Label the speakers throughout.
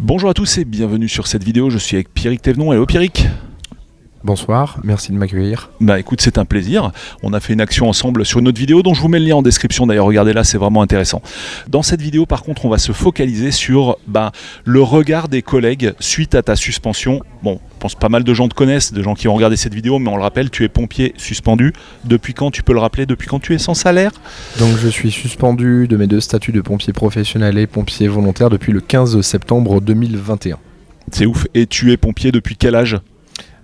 Speaker 1: Bonjour à tous et bienvenue sur cette vidéo, je suis avec Pierrick Thévenon. Hello Pierrick.
Speaker 2: Bonsoir, merci de m'accueillir.
Speaker 1: Bah écoute, c'est un plaisir. On a fait une action ensemble sur une autre vidéo dont je vous mets le lien en description. D'ailleurs, regardez là, c'est vraiment intéressant. Dans cette vidéo, par contre, on va se focaliser sur le regard des collègues suite à ta suspension. Bon, je pense pas mal de gens te connaissent, de gens qui ont regardé cette vidéo, mais on le rappelle, tu es pompier suspendu. Depuis quand, tu peux le rappeler, depuis quand tu es sans salaire?
Speaker 2: Donc je suis suspendu de mes deux statuts de pompier professionnel et pompier volontaire depuis le 15 septembre 2021.
Speaker 1: C'est ouf. Et tu es pompier depuis quel âge?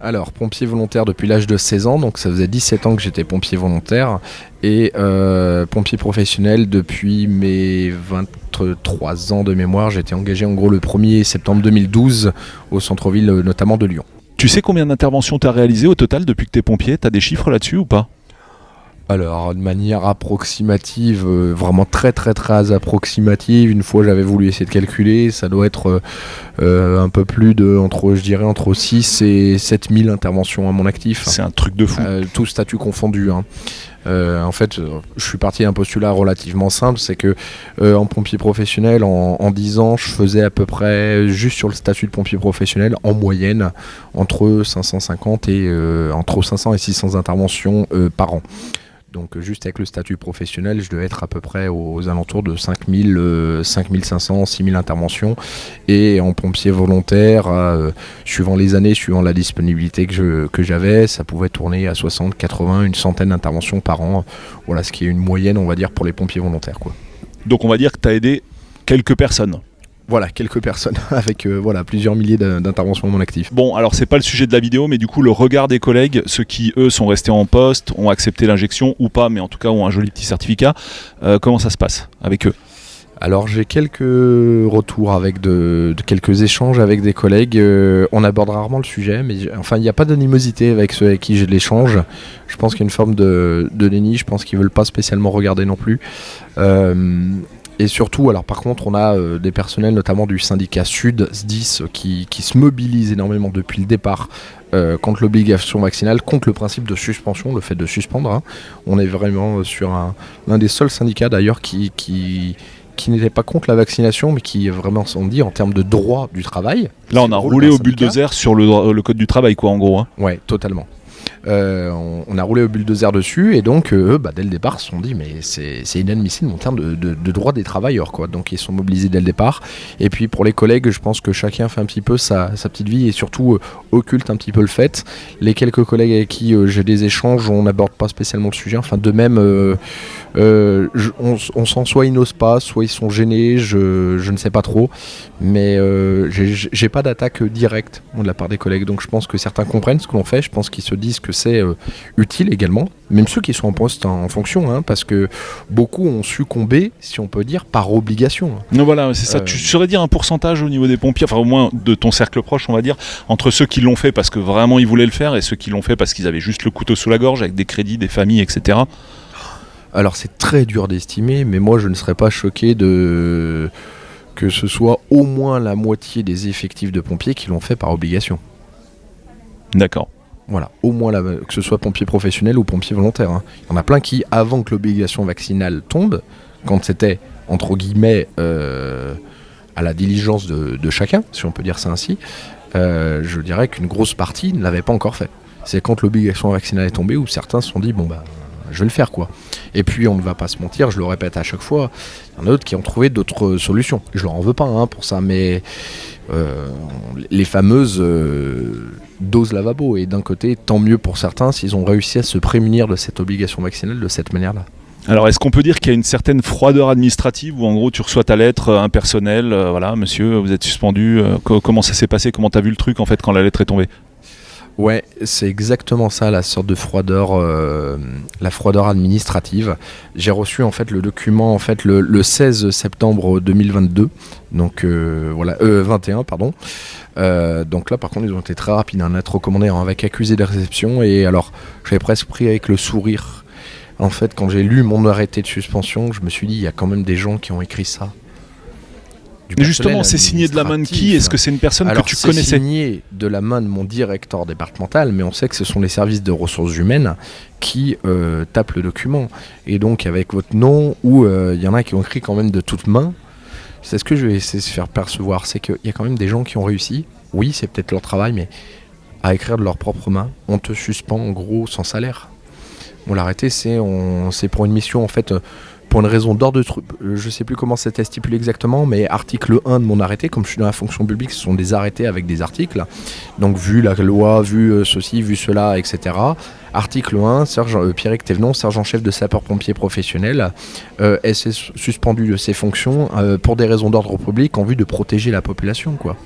Speaker 2: Alors, pompier volontaire depuis l'âge de 16 ans, donc ça faisait 17 ans que j'étais pompier volontaire, et pompier professionnel depuis mes 23 ans de mémoire. J'ai été engagé en gros le 1er septembre 2012 au centre-ville notamment de Lyon.
Speaker 1: Tu sais combien d'interventions tu as réalisées au total depuis que tu es pompier? Tu as des chiffres là-dessus ou pas?
Speaker 2: Alors, de manière approximative, vraiment très approximative, une fois j'avais voulu essayer de calculer, ça doit être un peu plus de, entre 6 et 7 000 interventions à mon actif.
Speaker 1: C'est un truc de fou.
Speaker 2: Tout statut confondu. En fait, je suis parti d'un postulat relativement simple, c'est que en pompier professionnel, en 10 ans, je faisais à peu près, juste sur le statut de pompier professionnel, en moyenne, entre 550 et entre 500 et 600 interventions par an. Donc juste avec le statut professionnel, je devais être à peu près aux alentours de 5500, 6000 interventions. Et en pompier volontaire, suivant les années, suivant la disponibilité que j'avais, ça pouvait tourner à 60, 80, une centaine d'interventions par an. Voilà, ce qui est une moyenne, on va dire, pour les pompiers volontaires, quoi.
Speaker 1: Donc on va dire que tu as aidé quelques personnes.
Speaker 2: Voilà, quelques personnes avec plusieurs milliers d'interventions à mon actif.
Speaker 1: Bon, alors c'est pas le sujet de la vidéo, mais du coup le regard des collègues, ceux qui eux sont restés en poste, ont accepté l'injection ou pas, mais en tout cas ont un joli petit certificat, comment ça se passe avec eux?
Speaker 2: Alors j'ai quelques retours avec de quelques échanges avec des collègues. On aborde rarement le sujet, mais il n'y a pas d'animosité avec ceux avec qui j'ai de l'échange. Je pense qu'il y a une forme de déni, je pense qu'ils veulent pas spécialement regarder non plus. Et surtout, alors par contre, on a des personnels, notamment du syndicat Sud, SDIS, qui se mobilisent énormément depuis le départ contre l'obligation vaccinale, contre le principe de suspension, le fait de suspendre. On est vraiment sur l'un des seuls syndicats d'ailleurs qui n'était pas contre la vaccination, mais qui vraiment s'en dit en termes de droit du travail.
Speaker 1: Là, on a roulé au bulldozer sur le code du travail, quoi, en gros.
Speaker 2: Ouais, totalement. On a roulé au bulldozer dessus et donc eux, dès le départ, se sont dit mais c'est inadmissible en termes de droit des travailleurs, quoi. Donc ils sont mobilisés dès le départ. Et puis pour les collègues, je pense que chacun fait un petit peu sa petite vie et surtout occulte un petit peu le fait. Les quelques collègues avec qui j'ai des échanges, on n'aborde pas spécialement le sujet. Enfin de même, on sent soit ils n'osent pas, soit ils sont gênés, je ne sais pas trop. Mais j'ai pas d'attaque directe de la part des collègues. Donc je pense que certains comprennent ce que l'on fait. Je pense qu'ils se disent que c'est utile également, même ceux qui sont en poste en fonction, parce que beaucoup ont succombé, si on peut dire, par obligation.
Speaker 1: Non, voilà, c'est ça. Tu saurais dire un pourcentage au niveau des pompiers, enfin au moins de ton cercle proche, on va dire, entre ceux qui l'ont fait parce que vraiment ils voulaient le faire et ceux qui l'ont fait parce qu'ils avaient juste le couteau sous la gorge avec des crédits, des familles, etc.
Speaker 2: Alors c'est très dur d'estimer, mais moi je ne serais pas choqué que ce soit au moins la moitié des effectifs de pompiers qui l'ont fait par obligation.
Speaker 1: D'accord.
Speaker 2: Voilà, au moins que ce soit pompier professionnel ou pompier volontaire. Il y en a plein qui, avant que l'obligation vaccinale tombe, quand c'était, entre guillemets, à la diligence de chacun, si on peut dire ça ainsi, je dirais qu'une grosse partie ne l'avait pas encore fait. C'est quand l'obligation vaccinale est tombée où certains se sont dit, je vais le faire, quoi. Et puis on ne va pas se mentir, je le répète à chaque fois, il y en a d'autres qui ont trouvé d'autres solutions. Je leur en veux pas pour ça, mais les fameuses doses lavabo, et d'un côté, tant mieux pour certains s'ils ont réussi à se prémunir de cette obligation vaccinale de cette manière-là.
Speaker 1: Alors est-ce qu'on peut dire qu'il y a une certaine froideur administrative où en gros tu reçois ta lettre impersonnelle, voilà monsieur, vous êtes suspendu, comment ça s'est passé, comment t'as vu le truc en fait quand la lettre est tombée?
Speaker 2: Ouais, c'est exactement ça, la sorte de froideur, la froideur administrative. J'ai reçu en fait le document le 16 septembre 2022, donc 21 pardon. Donc là par contre ils ont été très rapides, une lettre recommandée avec accusé de réception, et alors j'avais presque pris avec le sourire. En fait quand j'ai lu mon arrêté de suspension, je me suis dit il y a quand même des gens qui ont écrit ça.
Speaker 1: Justement, c'est signé de la main de qui? Est-ce que c'est une personne que tu connaissais?
Speaker 2: C'est signé de la main de mon directeur départemental, mais on sait que ce sont les services de ressources humaines qui tapent le document. Et donc avec votre nom, ou il y en a qui ont écrit quand même de toutes mains, C'est ce que je vais essayer de faire percevoir, c'est qu'il y a quand même des gens qui ont réussi, oui c'est peut-être leur travail, mais à écrire de leurs propres mains, on te suspend en gros sans salaire. On l'a arrêté, c'est pour une mission en fait, pour une raison d'ordre de je sais plus comment c'était stipulé exactement, mais article 1 de mon arrêté, comme je suis dans la fonction publique, ce sont des arrêtés avec des articles, donc vu la loi, vu ceci, vu cela, etc. Article 1, Pierrick Thévenon, sergent-chef de sapeurs-pompiers professionnels, est suspendu de ses fonctions pour des raisons d'ordre public en vue de protéger la population, quoi.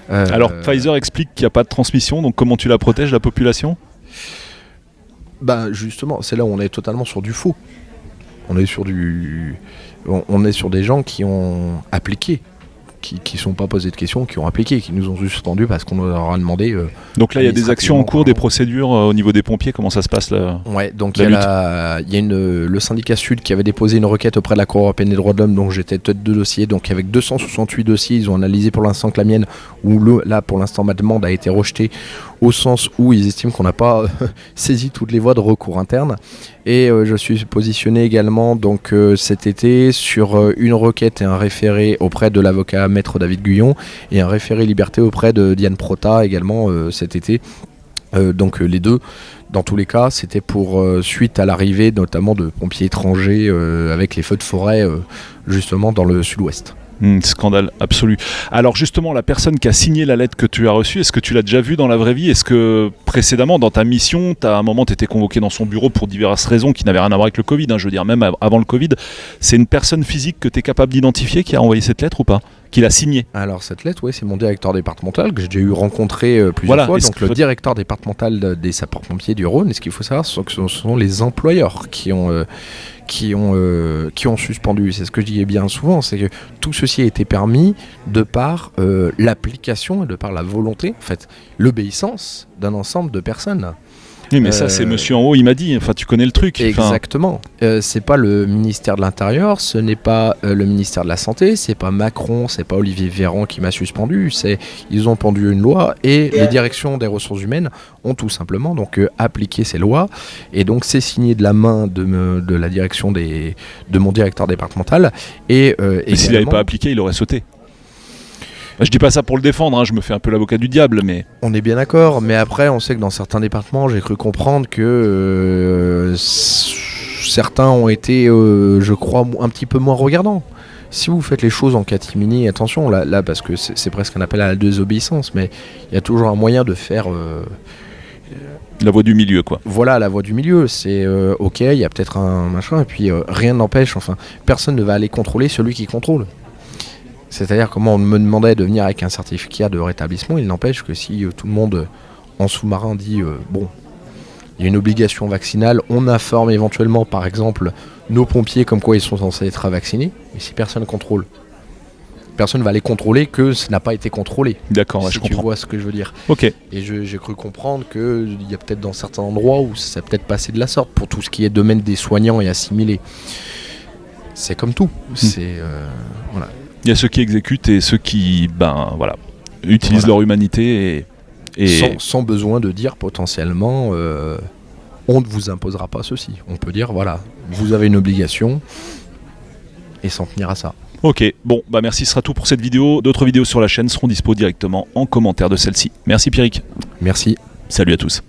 Speaker 1: Alors Pfizer explique qu'il n'y a pas de transmission, donc comment tu la protèges, la population ?
Speaker 2: Bah justement, c'est là où on est totalement sur du faux. On est sur des gens qui ont appliqué, qui sont pas posés de questions, qui ont appliqué, qui nous ont suspendu parce qu'on leur a demandé.
Speaker 1: Donc là, il y a des actions en cours, des procédures au niveau des pompiers. Comment ça se passe là ?
Speaker 2: Ouais, donc il y a le syndicat Sud qui avait déposé une requête auprès de la Cour européenne des droits de l'homme, donc j'étais tête de dossier. Donc avec 268 dossiers, ils ont analysé pour l'instant que la mienne, là pour l'instant ma demande a été rejetée au sens où ils estiment qu'on n'a pas saisi toutes les voies de recours interne. Et je suis positionné également donc cet été sur une requête et un référé auprès de l'avocat maître David Guyon et un référé liberté auprès de Diane Prota également cet été. Donc les deux, dans tous les cas, c'était pour suite à l'arrivée notamment de pompiers étrangers avec les feux de forêt justement dans le sud-ouest.
Speaker 1: Scandale absolu. Alors justement, la personne qui a signé la lettre que tu as reçue, est-ce que tu l'as déjà vue dans la vraie vie ? Est-ce que précédemment, dans ta mission, à un moment, tu étais convoqué dans son bureau pour diverses raisons qui n'avaient rien à voir avec le Covid, je veux dire, même avant le Covid, c'est une personne physique que tu es capable d'identifier qui a envoyé cette lettre ou pas ? Qui l'a signée ?
Speaker 2: Alors cette lettre, oui, c'est mon directeur départemental que j'ai déjà eu rencontré plusieurs fois. Donc le directeur départemental des sapeurs-pompiers du Rhône. Et ce qu'il faut savoir, c'est que ce sont les employeurs qui ont suspendu. C'est ce que je dis bien souvent, c'est que tout ceci a été permis de par l'application et de par la volonté, en fait, l'obéissance d'un ensemble de personnes.
Speaker 1: Oui, mais ça, c'est monsieur en haut, il m'a dit, enfin, tu connais le truc.
Speaker 2: Exactement. C'est pas le ministère de l'Intérieur, ce n'est pas le ministère de la Santé, c'est pas Macron, c'est pas Olivier Véran qui m'a suspendu, ils ont pendu une loi et les directions des ressources humaines ont tout simplement donc appliqué ces lois et donc c'est signé de la main de la direction de mon directeur départemental et
Speaker 1: s'il n'avait pas appliqué, il aurait sauté. Je dis pas ça pour le défendre, je me fais un peu l'avocat du diable, mais...
Speaker 2: On est bien d'accord, mais après on sait que dans certains départements, j'ai cru comprendre que certains ont été, je crois, un petit peu moins regardants. Si vous faites les choses en catimini, attention, là parce que c'est presque un appel à la désobéissance, mais il y a toujours un moyen de faire...
Speaker 1: la voie du milieu, quoi.
Speaker 2: Voilà, la voie du milieu, c'est ok, il y a peut-être un machin, et puis rien n'empêche, enfin, personne ne va aller contrôler celui qui contrôle. C'est-à-dire comment on me demandait de venir avec un certificat de rétablissement, il n'empêche que si tout le monde en sous-marin dit bon, il y a une obligation vaccinale, on informe éventuellement par exemple nos pompiers comme quoi ils sont censés être vaccinés, mais si personne contrôle, personne ne va aller contrôler que ça n'a pas été contrôlé.
Speaker 1: D'accord,
Speaker 2: si
Speaker 1: je
Speaker 2: tu
Speaker 1: comprends.
Speaker 2: vois ce que je veux dire.
Speaker 1: Ok.
Speaker 2: Et j'ai cru comprendre qu'il y a peut-être dans certains endroits où ça s'est peut-être passé de la sorte pour tout ce qui est domaine des soignants et assimilés. C'est comme tout. C'est voilà.
Speaker 1: Il y a ceux qui exécutent et ceux qui utilisent leur humanité et...
Speaker 2: Sans besoin de dire potentiellement on ne vous imposera pas ceci. On peut dire voilà, vous avez une obligation et s'en tenir à ça.
Speaker 1: Ok, bon, merci, ce sera tout pour cette vidéo. D'autres vidéos sur la chaîne seront dispo directement en commentaire de celle-ci. Merci Pierrick.
Speaker 2: Merci.
Speaker 1: Salut à tous.